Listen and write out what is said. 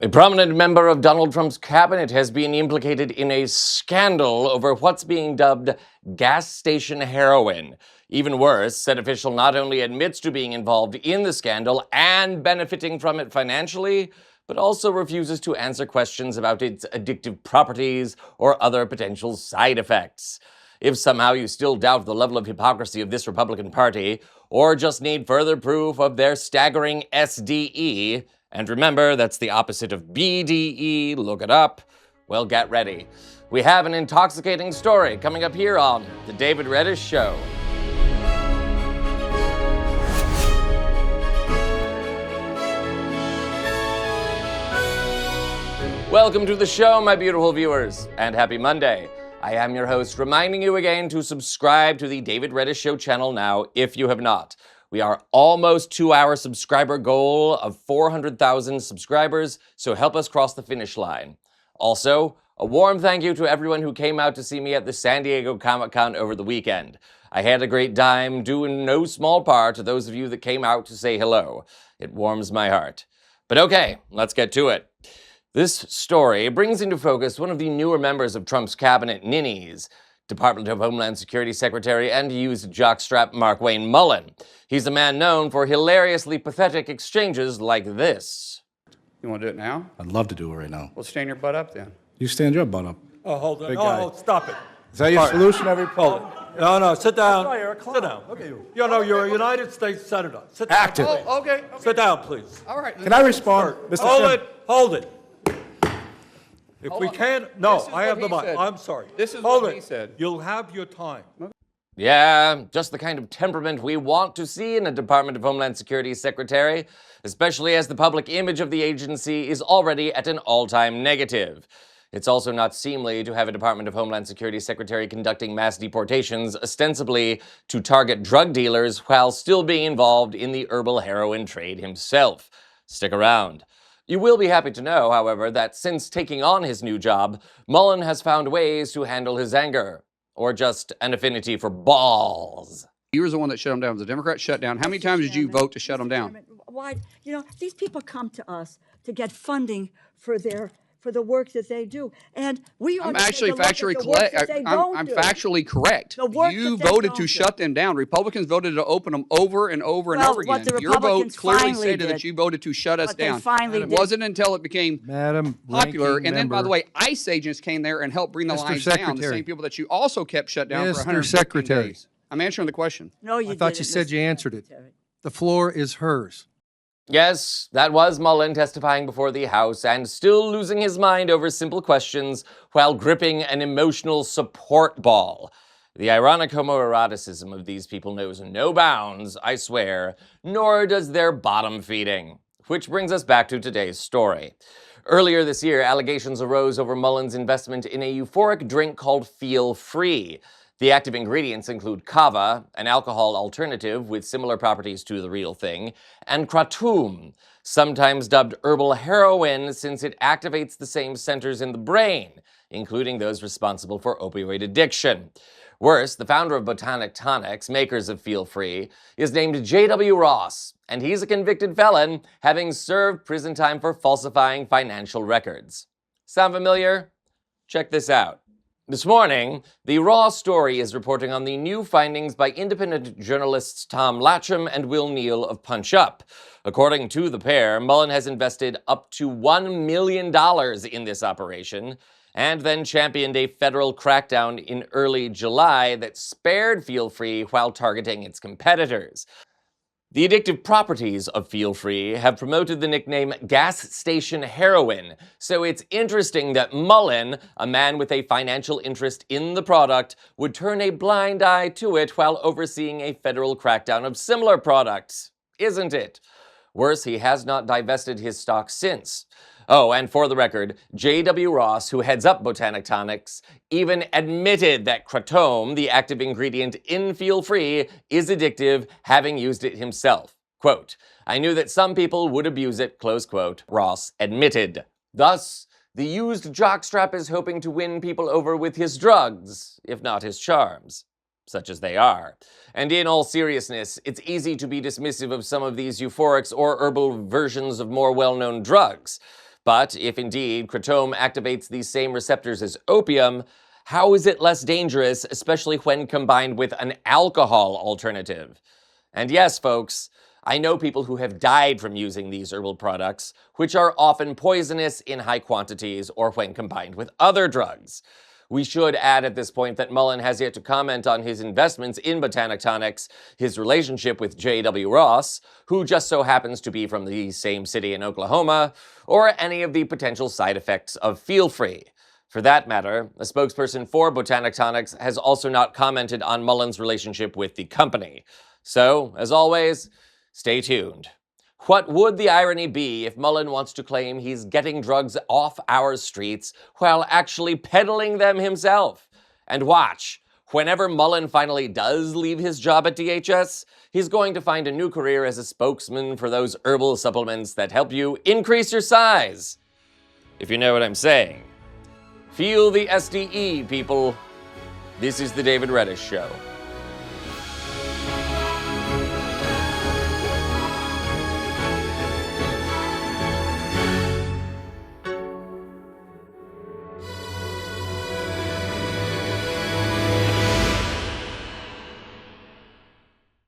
A prominent member of Donald Trump's cabinet has been implicated in a scandal over what's being dubbed gas station heroin. Even worse, said official not only admits to being involved in the scandal and benefiting from it financially, but also refuses to answer questions about its addictive properties or other potential side effects. If somehow you still doubt the level of hypocrisy of this Republican Party, or just need further proof of their staggering SDE, and remember, that's the opposite of BDE, look it up, well, get ready. We have an intoxicating story coming up here on The David Reddish Show. Welcome to the show, my beautiful viewers, and happy Monday. I am your host, reminding you again to subscribe to the David Reddish Show channel now if you have not. We are almost to our subscriber goal of 400,000 subscribers, so help us cross the finish line. Also, a warm thank you to everyone who came out to see me at the San Diego Comic-Con over the weekend. I had a great time, due in no small part to those of you that came out to say hello. It warms my heart. But okay, let's get to it. This story brings into focus one of the newer members of Trump's cabinet ninnies, Department of Homeland Security Secretary and used jockstrap Mark Wayne Mullin. He's a man known for hilariously pathetic exchanges like this. You want to do it now? I'd love to do it right now. Well, stand your butt up then. You stand your butt up. Oh, hold on. Big guy. Oh, stop it. Is that your solution every Hold it. No, sit down. Sit down. Look at you. You know, you're a United States Senator. Sit down. Active. please. Oh, okay. Sit down, please. All right. Can I respond, Mr. Hold Chairman? it. Hold it. If Hold we on. can't, no, This is I have what the he mic. said. I'm sorry. This is Hold what it. he said. You'll have your time. Yeah, just the kind of temperament we want to see in a Department of Homeland Security secretary, especially as the public image of the agency is already at an all-time negative. It's also not seemly to have a Department of Homeland Security secretary conducting mass deportations ostensibly to target drug dealers while still being involved in the herbal heroin trade himself. Stick around. You will be happy to know, however, that since taking on his new job, Mullin has found ways to handle his anger, or just an affinity for balls. You were the one that shut them down. The Democrats shut down. How many times did you vote to shut them down? Why? You know, these people come to us to get funding for the work that they do, and we ought I'm to take actually a look at factually the work correct. that they I'm don't do. factually correct. The work You that they voted don't to do. shut them down. Republicans voted to open them over and over and Well, over what again. the Your vote Republicans clearly finally stated did. that you voted to shut us What they down. finally It did. wasn't until it became Madam popular, Ranking and then, by Member, the way, ICE agents came there and helped bring the Mr. lines down. The Secretary. same people that you also kept shut down for Mr. 115 Secretary. days. I'm answering the question. No, you I thought you didn't, said Mr. you answered it. Secretary. The floor is hers. Yes, that was Mullin testifying before the House and still losing his mind over simple questions while gripping an emotional support ball. The ironic homoeroticism of these people knows no bounds, I swear, nor does their bottom feeding. Which brings us back to today's story. Earlier this year, allegations arose over Mullin's investment in a euphoric drink called Feel Free. The active ingredients include kava, an alcohol alternative with similar properties to the real thing, and kratom, sometimes dubbed herbal heroin since it activates the same centers in the brain, including those responsible for opioid addiction. Worse, the founder of Botanic Tonics, makers of Feel Free, is named J.W. Ross, and he's a convicted felon, having served prison time for falsifying financial records. Sound familiar? Check this out. This morning, the Raw story is reporting on the new findings by independent journalists Tom Latcham and Will Neal of Punch Up. According to the pair, Mullin has invested up to $1 million in this operation, and then championed a federal crackdown in early July that spared Feel Free while targeting its competitors. The addictive properties of Feel Free have promoted the nickname gas station heroin, so it's interesting that Mullin, a man with a financial interest in the product, would turn a blind eye to it while overseeing a federal crackdown of similar products, isn't it? Worse, he has not divested his stock since. Oh, and for the record, J.W. Ross, who heads up Botanic Tonics, even admitted that kratom, the active ingredient in Feel Free, is addictive, having used it himself. Quote, "I knew that some people would abuse it," close quote, Ross admitted. Thus, the used jockstrap is hoping to win people over with his drugs, if not his charms, such as they are. And in all seriousness, it's easy to be dismissive of some of these euphorics or herbal versions of more well-known drugs. But if indeed kratom activates these same receptors as opium, how is it less dangerous, especially when combined with an alcohol alternative? And yes, folks, I know people who have died from using these herbal products, which are often poisonous in high quantities or when combined with other drugs. We should add at this point that Mullin has yet to comment on his investments in Botanic Tonics, his relationship with J.W. Ross, who just so happens to be from the same city in Oklahoma, or any of the potential side effects of Feel Free. For that matter, a spokesperson for Botanic Tonics has also not commented on Mullin's relationship with the company. So, as always, stay tuned. What would the irony be if Mullin wants to claim he's getting drugs off our streets while actually peddling them himself? And watch, whenever Mullin finally does leave his job at DHS, he's going to find a new career as a spokesman for those herbal supplements that help you increase your size. If you know what I'm saying. Feel the SDE, people. This is the David Reddish Show.